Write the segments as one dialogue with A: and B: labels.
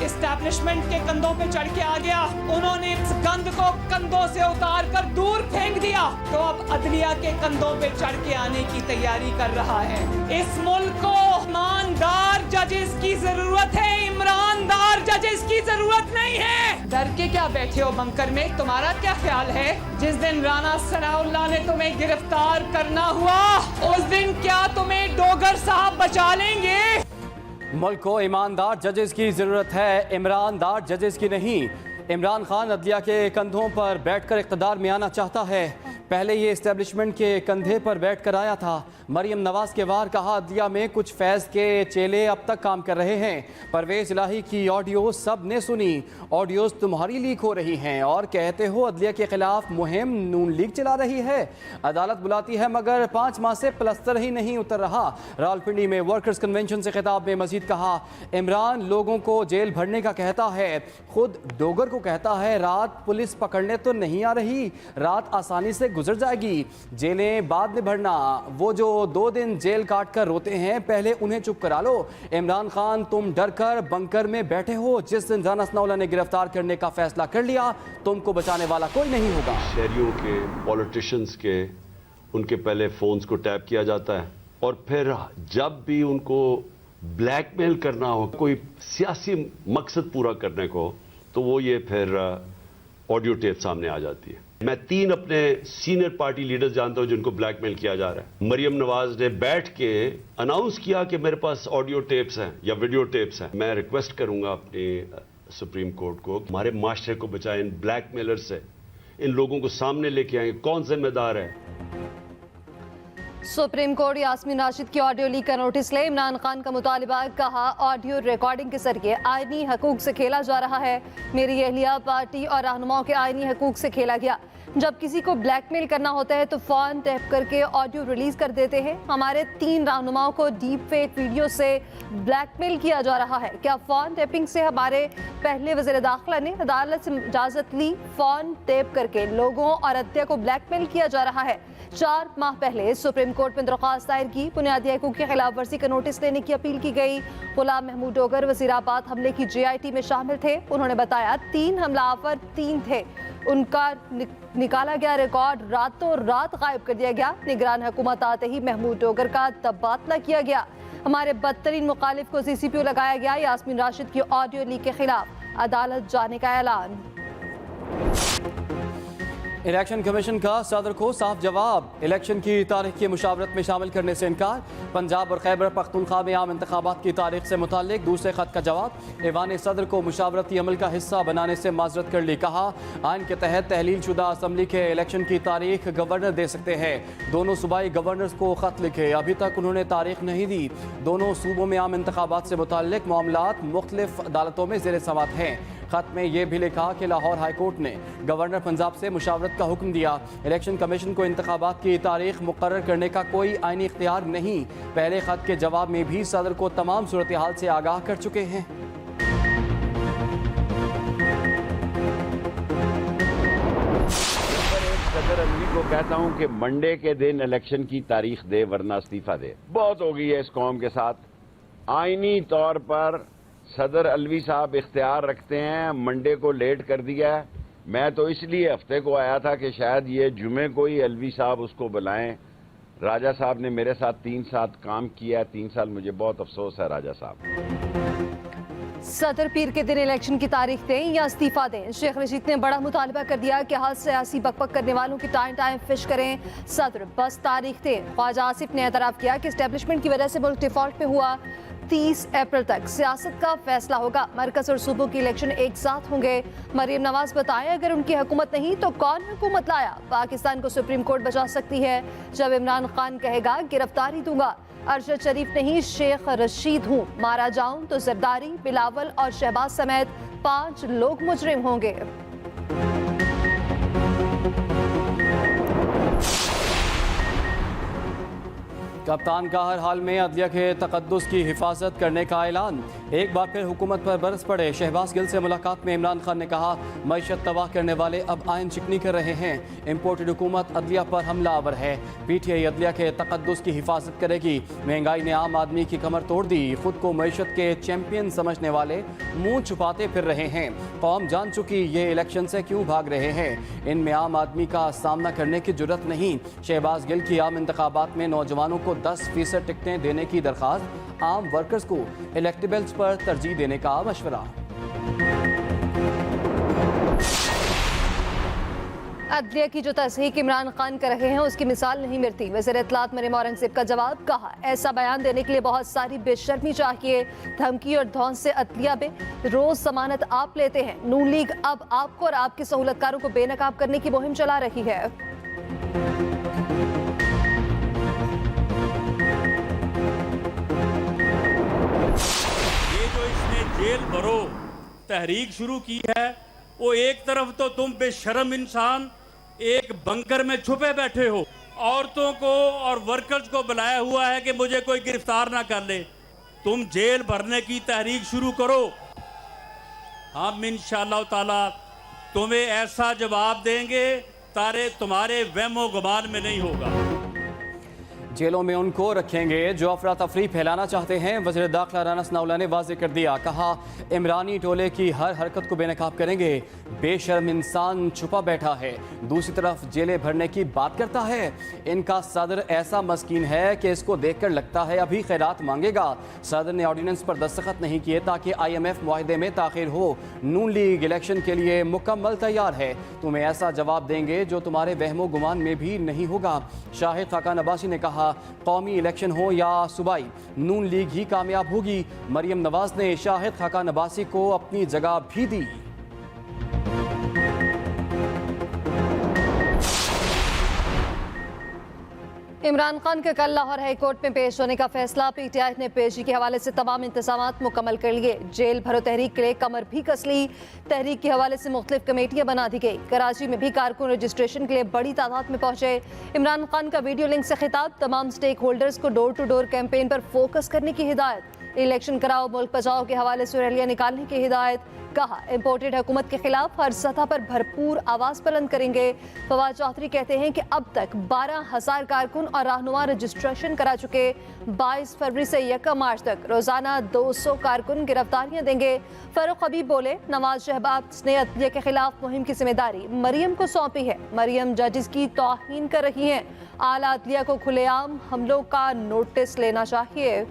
A: Establishment के कंधों पे चढ़ के आ गया, उन्होंने इस गंद को कंधों से उतार कर दूर फेंक दिया, तो अब अदलिया के कंधों पे चढ़ के आने की तैयारी कर रहा है। इस मुल्क को ईमानदार जजेस की जरूरत है, ईमानदार जजेस की जरूरत नहीं है। डर के क्या बैठे हो बंकर में? तुम्हारा क्या ख्याल है जिस दिन राना सनाउल्लाह ने तुम्हें गिरफ्तार करना हुआ, उस दिन क्या तुम्हें डोगर साहब बचा लेंगे?
B: मुल्क को ईमानदार जजेस की ज़रूरत है, ईमानदार जजेस की नहीं। इमरान खान अदलिया के कंधों पर बैठकर इक़्तिदार में आना चाहता है। पहले ये इस्टेब्लिशमेंट के कंधे पर बैठकर आया था। मरियम नवाज के वार कहा, अदलिया में कुछ फैज़ के चेले अब तक काम कर रहे हैं। परवेज़ इलाही की ऑडियो सब ने सुनी, ऑडियोज़ तुम्हारी लीक हो रही हैं और कहते हो अदलिया के खिलाफ मुहिम नून लीग चला रही है। अदालत बुलाती है मगर 5 माह से प्लस्तर ही नहीं उतर रहा। रावलपिंडी में वर्कर्स कन्वेंशन से खिताब में मजीद कहा, इमरान लोगों को जेल भरने का कहता है, खुद डोगर को कहता है रात पुलिस पकड़ने तो नहीं आ रही, रात आसानी से गुजर जाएगी, जेलें बाद में भरना। वो जो 2 दिन जेल काट कर रोते हैं, पहले उन्हें चुप करा लो। इमरान खान तुम डर कर बंकर में बैठे हो। जिस दिन राना सनाउल्लाह ने गिरफ्तार करने का फैसला कर लिया, तुमको बचाने वाला कोई नहीं होगा।
C: शहरियों के, पॉलिटिशियंस के, उनके पहले फोन्स को टैप किया जाता है और फिर जब भी उनको ब्लैकमेल करना हो, कोई सियासी मकसद पूरा करने को, तो वो ये फिर ऑडियो टेप सामने आ जाती है। मैं 3 अपने सीनियर पार्टी लीडर्स जानता हूं जिनको ब्लैकमेल किया जा रहा है। मरियम नवाज ने बैठ के अनाउंस किया कि मेरे पास ऑडियो टेप्स हैं या वीडियो टेप्स हैं। मैं रिक्वेस्ट करूंगा अपने सुप्रीम कोर्ट को, हमारे माशरे को बचाएं इन ब्लैकमेलर से, इन लोगों को सामने लेके आए। कौन जिम्मेदार है?
D: सुप्रीम कोर्ट यास्मीन राशिद की ऑडियो लीक का नोटिस ले। इमरान खान का मुतालिबा, कहा ऑडियो रिकॉर्डिंग के जरिए आईनी हकूक से खेला जा रहा है। मेरी अहलिया, पार्टी और रहनुमाओं के आईनी हकूक से खेला गया। जब किसी को ब्लैकमेल करना होता है तो फ़ोन टैप करके ऑडियो रिलीज कर देते हैं। हमारे 3 रहनुमाओं को डीप फेक वीडियो से ब्लैकमेल किया जा रहा है। क्या फ़ोन टैपिंग से हमारे पहले वज़ीर दाखिला ने अदालत से इजाज़त ली? फ़ोन टैप करके लोगों और अदलिया को ब्लैकमेल किया जा रहा है। 4 माह पहले सुप्रीम कोर्ट में दरख्वास्त दायर की, बुनियादी हकूक़ की खिलाफ वर्जी का नोटिस लेने की अपील की गई। गुलाम महमूद डोगर वज़ीराबाद हमले की JIT में शामिल थे। उन्होंने बताया 3 हमलावर 3 थे। उनका निकाला गया रिकॉर्ड रातों रात गायब कर दिया गया। निगरान हुकूमत आते ही महमूद डोगर का तबादला किया गया। हमारे बदतरीन मुखालिफ को CCPO लगाया गया। यास्मीन राशिद की ऑडियो लीक के खिलाफ अदालत जाने का ऐलान।
B: इलेक्शन कमीशन का सदर को साफ जवाब, इलेक्शन की तारीख की मुशावरत में शामिल करने से इनकार। पंजाब और खैबर पख्तूनख्वा में आम इंतखाबात की तारीख से मुताल्लिक दूसरे खत का जवाब। ऐवान सदर को मुशावरती अमल का हिस्सा बनाने से माजरत कर ली। कहा आइन के तहत तहलील शुदा असम्बली के इलेक्शन की तारीख गवर्नर दे सकते हैं। दोनों सूबाई गवर्नर्स को खत लिखे, अभी तक उन्होंने तारीख नहीं दी। दोनों सूबों में आम इंतखाबात से मुताल्लिक मामलात मुख्तलिफ अदालतों में ज़ेर समाअत हैं। खत में यह भी लिखा कि लाहौर हाई कोर्ट ने गवर्नर पंजाब से मुशावरत का हुक्म दिया। इलेक्शन कमीशन को इंतखाबात की तारीख मुकर्रर करने का कोई आईनी इख्तियार नहीं। पहले खत के जवाब में भी सदर को तमाम सूरत हाल से आगाह कर चुके हैं।
E: सदर अलवी को कहता हूं कि मंडे के दिन इलेक्शन की तारीख दे वरना इस्तीफा दे। बहुत हो गई है इस कौम के साथ। आईनी तौर पर सदर अलवी साहब इख्तियार रखते हैं, मंडे को लेट कर दिया है। मैं तो इसलिए हफ्ते को आया था कि शायद ये जुमे को ही अलवी साहब उसको बुलाएं। राजा साहब ने मेरे साथ 3 साल काम किया, 3 साल, मुझे बहुत अफसोस है राजा साहब।
D: सदर पीर के दिन इलेक्शन की तारीख दें या इस्तीफा दें। शेख रशीद ने बड़ा मुतालबा कर दिया कि हर सियासी बकबक करने वालों की टाइम फिश करें। सदर बस तारीख दें। ख्वाजा आसिफ ने एतराफ़ किया कि एस्टेब्लिशमेंट की वजह से मुल्क डिफॉल्ट में हुआ। 30 अप्रैल तक सियासत का फैसला होगा। मरकज और सूबों की इलेक्शन एक साथ होंगे। मरियम नवाज बताएं, अगर उनकी हुकूमत नहीं तो कौन हुकूमत लाया? पाकिस्तान को सुप्रीम कोर्ट बचा सकती है जब इमरान खान कहेगा गिरफ्तारी दूंगा। अरशद शरीफ नहीं, शेख रशीद हूँ, मारा जाऊं तो जरदारी, बिलावल और शहबाज समेत 5 लोग मुजरिम होंगे।
B: कप्तान का हर हाल में अदलिया के तकद्दुस की हिफाजत करने का ऐलान। एक बार फिर हुकूमत पर बरस पड़े। शहबाज गिल से मुलाकात में इमरान खान ने कहा, मईशत तबाह करने वाले अब आयन चिकनी कर रहे हैं। इम्पोर्टेड हुकूमत अदलिया पर हमलावर है। PTI अदलिया के तकद्दुस की हिफाजत करेगी। महंगाई ने आम आदमी की कमर तोड़ दी। खुद को मईशत के चैंपियन समझने वाले मुंह छुपाते फिर रहे हैं। कौम जान चुकी ये इलेक्शन से क्यों भाग रहे हैं। इनमें आम आदमी का सामना करने की जुर्रत नहीं। शहबाज गिल की आम इंतखाबात में नौजवानों को 10% टिकटें देने की दरख्वास्त। आम वर्कर्स को इलेक्टेबल्स पर तरजीह देने का मशवरा।
D: अदलिया की जो तस्हीक इमरान खान कर रहे हैं उसकी मिसाल नहीं मिलती। वज़ीर इत्तलात मरियम औरंगज़ेब का जवाब, कहा ऐसा बयान देने के लिए बहुत सारी बेशर्मी चाहिए। धमकी और धौंस से अदलिया में रोज जमानत आप लेते हैं। नून लीग अब आपको और आपके सहूलतकारों को बेनकाब करने की मुहिम चला रही है।
F: ये जो इसने जेल भरो तहरीक शुरू की है, वो एक तरफ तो तुम बेशर्म इंसान एक बंकर में छुपे बैठे हो, औरतों को और वर्कर्स को बुलाया हुआ है कि मुझे कोई गिरफ्तार ना कर ले। तुम जेल भरने की तहरीक शुरू करो, हम इंशाअल्लाह ताला तुम्हें ऐसा जवाब देंगे तुम्हारे वहमो गुमान में नहीं होगा।
B: जेलों में उनको रखेंगे जो अफरा तफरी फैलाना चाहते हैं। वज़ीर दाखिला राना सनाउल्लाह ने वाज़ेह कर दिया, कहा इमरानी टोले की हर हरकत को बेनकाब करेंगे। बेशर्म इंसान छुपा बैठा है, दूसरी तरफ जेलें भरने की बात करता है। इनका सदर ऐसा मस्कीन है कि इसको देखकर लगता है अभी खैरात मांगेगा। सदर ने ऑर्डिनेंस पर दस्तखत नहीं किए ताकि IMF मुआहदे में ताख़िर हो। नून लीग इलेक्शन के लिए मुकम्मल तैयार है। तुम्हें ऐसा जवाब देंगे जो तुम्हारे वहमो गुमान में भी नहीं होगा। शाहिद खाकान अब्बासी ने कहा, कौमी इलेक्शन हो या सूबाई, नून लीग ही कामयाब होगी। मरियम नवाज ने शाहिद खाकान अब्बासी को अपनी जगह भी दी।
D: इमरान खान के कल लाहौर हाई कोर्ट में पेश होने का फैसला। PTI ने पेशी के हवाले से तमाम इंतजामात मुकम्मल कर लिए। जेल भरो तहरीक के लिए कमर भी कस ली। तहरीक के हवाले से मुख्तलिफ कमेटियां बना दी गई। कराची में भी कारकुन रजिस्ट्रेशन के लिए बड़ी तादाद में पहुंचे। इमरान खान का वीडियो लिंक से खिताब, तमाम स्टेक होल्डर्स को डोर टू डोर कैंपेन पर फोकस करने की हिदायत। इलेक्शन कराओ मुल्क बचाओ के हवाले से रैलियां निकालने की हिदायत। कहा इम्पोर्टेड हुकूमत के खिलाफ हर सतह पर भरपूर आवाज बुलंद करेंगे। फवाद चौधरी कहते हैं कि अब तक 12,000 कारकुन और रहनुमा रजिस्ट्रेशन करा चुके। 22 फरवरी से 1 मार्च तक रोजाना 200 कारकुन गिरफ्तारियां देंगे। फरूक हबीब बोले, नवाज शहबाज ने अदलिया के खिलाफ मुहिम की जिम्मेदारी मरियम को सौंपी है। मरियम जजेस की तौहीन कर रही हैं। आला अदलिया को खुलेआम हमलों का नोटिस लेना चाहिए।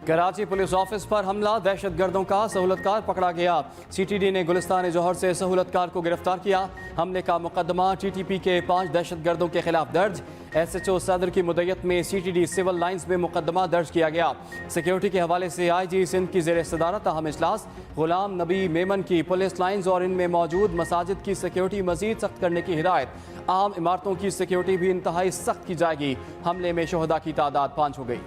B: कराची पुलिस ऑफिस पर हमला, दहशतगर्दों का सहूलतकार पकड़ा गया। CTD ने गुलिस्तान जौहर से सहूलतकार को गिरफ्तार किया। हमले का मुकदमा TTP के 5 दहशतगर्दों के खिलाफ दर्ज। SHO सदर की मुद्दत में CTD सिविल लाइन्स में मुकदमा दर्ज किया गया। सिक्योरिटी के हवाले से IG सिंध की ज़ेर सदारत अहम इजलास। गुलाम नबी मेमन की पुलिस लाइन्स और इनमें मौजूद मसाजिद की सिक्योरिटी मजीद सख्त करने की हिदायत। आम इमारतों की सिक्योरिटी भी इंतहाई सख्त की जाएगी। हमले में शहदा की तादाद 5 हो गई।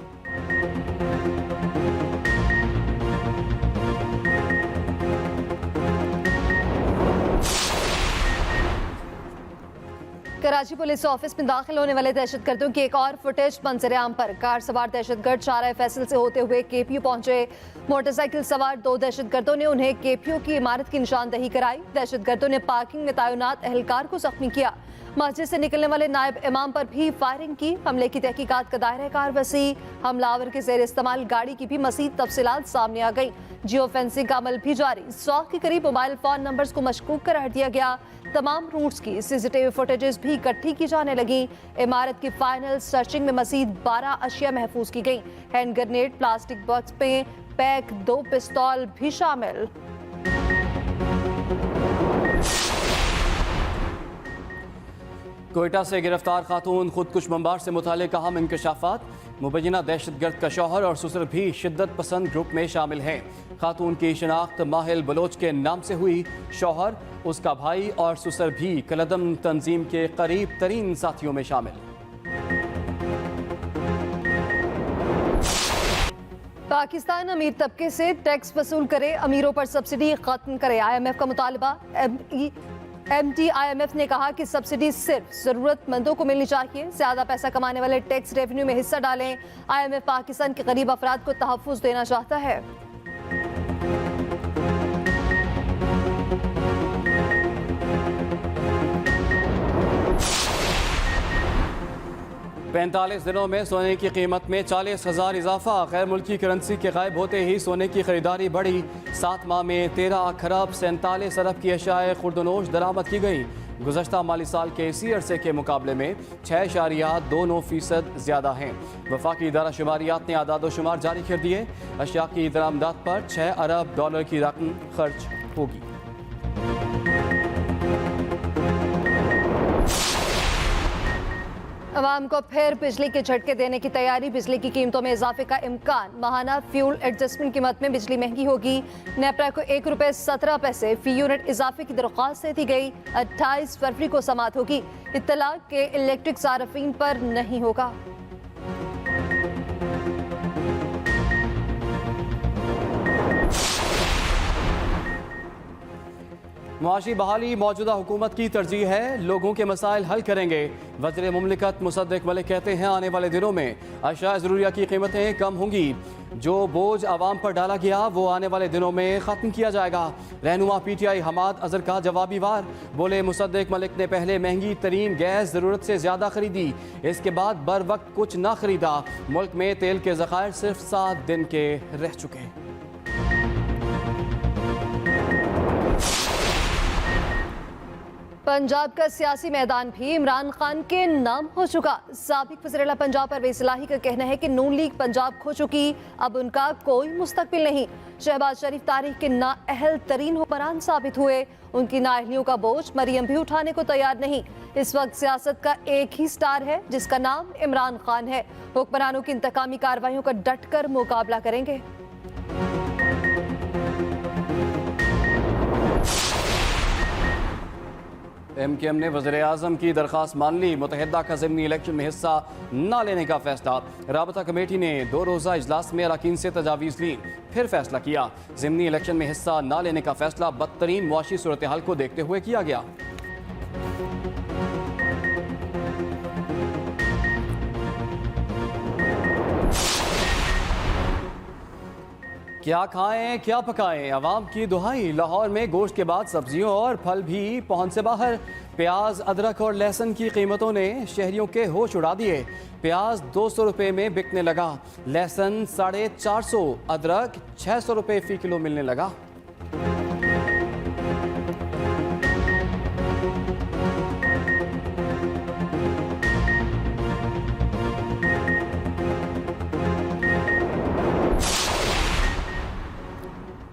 D: कराची पुलिस ऑफिस में दाखिल होने वाले दहशतगर्दों की एक और फुटेज मंजर आम पर। कार सवार दहशतगर्द शाहराह फैसल से होते हुए KPU पहुंचे। मोटरसाइकिल सवार 2 दहशतगर्दों ने उन्हें KPU की इमारत की निशानदही कराई। दहशतगर्दों ने पार्किंग में तैनात एहलकार को जख्मी किया। मस्जिद से निकलने वाले नायब इमाम पर भी फायरिंग की। हमले की तहकीकात का दायरा कार वसी। हमलावर के जेर इस्तेमाल गाड़ी की भी मज़ीद तफसीलात सामने आ गई। जियो फेंसिंग का अमल भी जारी। 100 के करीब मोबाइल फोन नंबर्स को मशकूक करार दिया गया। तमाम रूट्स की CCTV फुटेजेस भी इकट्ठी की जाने लगी। इमारत की फाइनल सर्चिंग में मजीद 12 अशिया महफूज की गई। हैंड ग्रेनेड, प्लास्टिक बॉक्स में पैक 2 पिस्तौल भी शामिल।
B: कोयटा से गिरफ्तार खातून खुदकुश बमबार से मुतालिक अहम इंकशाफात। मुबैना दहशतगर्द का शौहर और ससुर भी शिद्दत पसंद ग्रुप में शामिल हैं। खातून की शनाख्त माहिल बलोच के नाम से हुई। शौहर, उसका भाई और ससुर भी कलदम तंजीम के करीब तरीन साथियों में शामिल।
D: पाकिस्तान अमीर तबके से टैक्स वसूल करे, अमीरों पर सब्सिडी खत्म करे। IMF का मुतालबा। MTIMF ने कहा कि सब्सिडी सिर्फ जरूरतमंदों को मिलनी चाहिए, ज्यादा पैसा कमाने वाले टैक्स रेवेन्यू में हिस्सा डालें। IMF पाकिस्तान के गरीब अफराद को तहफ्फुज देना चाहता है।
B: पैंतालीस दिनों में सोने की कीमत में 40,000 इजाफा। गैर मुल्की करेंसी के गायब होते ही सोने की खरीदारी बढ़ी। 7 माह में 13 खरब 47 अरब की अशाए खुर्दनोश दरामद की गई। गुज़श्ता माली साल के इसी अरसे के मुकाबले में 6.29% ज़्यादा हैं। वफाकी इदारा शुमारियात ने आदाद शुमार जारी कर दिए। अशिया की दरामदात पर $6 अरब की रकम खर्च होगी।
D: अवाम को फिर बिजली के झटके देने की तैयारी। बिजली की कीमतों में इजाफे का इम्कान। माहाना फ्यूल एडजस्टमेंट कीमत में बिजली महंगी होगी। नेपरा को ₹1.17 फी यूनिट इजाफे की दरख्वास्त दे दी गई। 28 फरवरी को समाअत होगी। इत्तला के इलेक्ट्रिक सार्फिन पर नहीं होगा।
B: मुआशी बहाली मौजूदा हुकूमत की तरजीह है, लोगों के मसाइल हल करेंगे। वज़ीर मुमलिकत मुसद्दिक मलिक कहते हैं आने वाले दिनों में अशिया ज़रूरिया की कीमतें कम होंगी। जो बोझ आवाम पर डाला गया वो आने वाले दिनों में ख़त्म किया जाएगा। रहनुमा PTI हमाद अजहर का जवाबी वार। बोले मुसद्दिक मलिक ने पहले महंगी तरीन गैस ज़रूरत से ज़्यादा खरीदी, इसके बाद बर वक्त कुछ ना खरीदा। मुल्क में तेल के ज़खायर सिर्फ 7 दिन के रह चुके।
D: पंजाब का सियासी मैदान भी इमरान खान के नाम हो चुका। साबिक वज़ीर पंजाब परवेज़ इलाही का कहना है कि नून लीग पंजाब खो चुकी, अब उनका कोई मुस्तकबिल नहीं। शहबाज शरीफ तारीख के नाअहल तरीन हुक्मरान साबित हुए। उनकी नाअहलियों का बोझ मरियम भी उठाने को तैयार नहीं। इस वक्त सियासत का एक ही स्टार है जिसका नाम इमरान खान है। हुक्मरानों की इंतकामी कार्रवाइयों का डट कर मुकाबला करेंगे।
B: MKM ने वज़ीर आज़म की दरख्वास्त मान ली। मुतहदा का ज़िमनी इलेक्शन में हिस्सा न लेने का फैसला। राबता कमेटी ने 2 रोज़ा इजलास में अरकान से तजावीज़ ली, फिर फैसला किया। ज़िमनी इलेक्शन में हिस्सा न लेने का फैसला बदतरीन मुआशी सूरत हाल को देखते हुए किया गया। क्या खाएं क्या पकाएं, अवाम की दुहाई। लाहौर में गोश्त के बाद सब्जियों और फल भी पहुंच से बाहर। प्याज, अदरक और लहसुन की कीमतों ने शहरियों के होश उड़ा दिए। प्याज 200 रुपये में बिकने लगा, लहसुन 450, अदरक 600 रुपये फ़ी किलो मिलने लगा।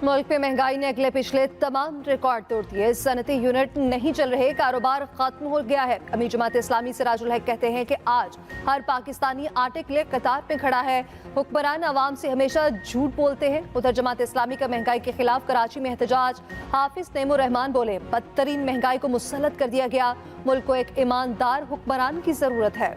D: मुल्क में महंगाई ने अगले पिछले तमाम रिकॉर्ड तोड़ दिए। सनती यूनिट नहीं चल रहे, कारोबार खत्म हो गया है। अमीर जमात इस्लामी सिराजुल हक कहते हैं कि आज हर पाकिस्तानी आटे के लिए कतार में खड़ा है। हुक्मरान आवाम से हमेशा झूठ बोलते हैं। उधर जमात इस्लामी का महंगाई के खिलाफ कराची में एहतजाज। हाफिज नईमुर रहमान बोले बदतरीन महंगाई को मुसल्लत कर दिया गया। मुल्क को एक ईमानदार हुक्मरान की जरूरत है।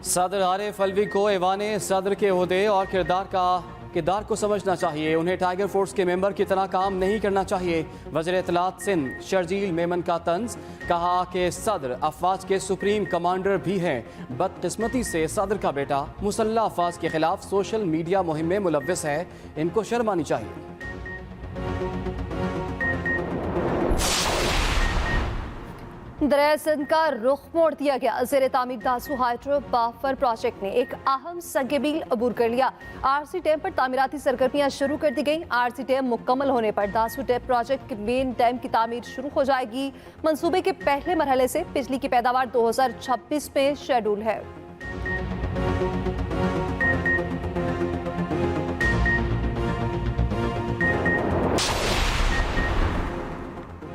B: सदर आरिफ अलवी को ऐवाने सदर के ओहदे और किरदार को समझना चाहिए। उन्हें टाइगर फोर्स के मेंबर की तरह काम नहीं करना चाहिए। वज़ीर इत्तलात सिंध शर्जील मेमन का तंज। कहा कि सदर अफवाज के सुप्रीम कमांडर भी हैं। बदकिस्मती से सदर का बेटा मुसल्लह अफवाज के खिलाफ सोशल मीडिया मुहिम में मुलव्वस है, इनको शर्म आनी चाहिए।
D: दरिया सिंध का रुख मोड़ दिया गया। ज़ेर तामीर दासू हाइड्रो बाफर प्रोजेक्ट ने एक अहम संग-ए-मील अबूर कर लिया। RC डैम पर तामीराती सरगर्मियां शुरू कर दी गई। RC डैम मुकम्मल होने पर दासू डैम प्रोजेक्ट के मेन डैम की तामीर शुरू हो जाएगी। मंसूबे के पहले मरहले से बिजली की पैदावार 2026 में शेड्यूल है।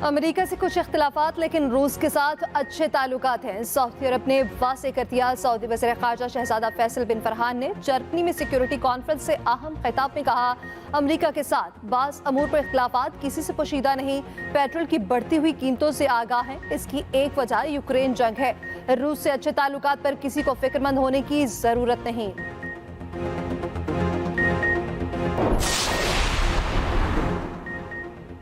D: अमेरिका से कुछ इख्तिलाफात, लेकिन रूस के साथ अच्छे ताल्लुकात हैं। सऊदी अरब ने वाज़ेह कर दिया। सऊदी वज़ीर ख़ारजा शहजादा फैसल बिन फरहान ने जर्मनी में सिक्योरिटी कॉन्फ्रेंस से अहम खिताब में कहा, अमेरिका के साथ बाज़ अमूर पर इख्तिलाफात किसी से पोशीदा नहीं। पेट्रोल की बढ़ती हुई कीमतों से आगाह हैं। इसकी एक वजह यूक्रेन जंग है। रूस से अच्छे ताल्लुकात पर किसी को फिक्रमंद होने की ज़रूरत नहीं।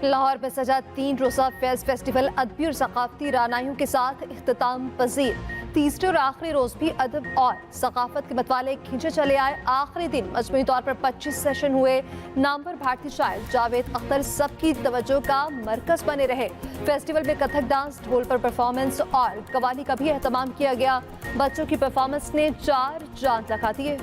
D: लाहौर में सजा 3 रोज़ा फेस्ट फेस्टिवल अदबी और सकाफती रानाइयों के साथ इख्तिताम पजीर। तीसरे और आखिरी रोज भी अदब और सकाफत के मतवाले खींचे चले आए। आखिरी दिन मजमूई तौर पर 25 सेशन हुए। नामवर भारतीय शायर जावेद अख्तर सबकी तवज्जो का मरकज बने रहे। फेस्टिवल में कथक डांस, ढोल पर परफॉर्मेंस और कवाली का भी एहतमाम किया गया। बच्चों की परफॉर्मेंस ने 4 चांद लगा दिए।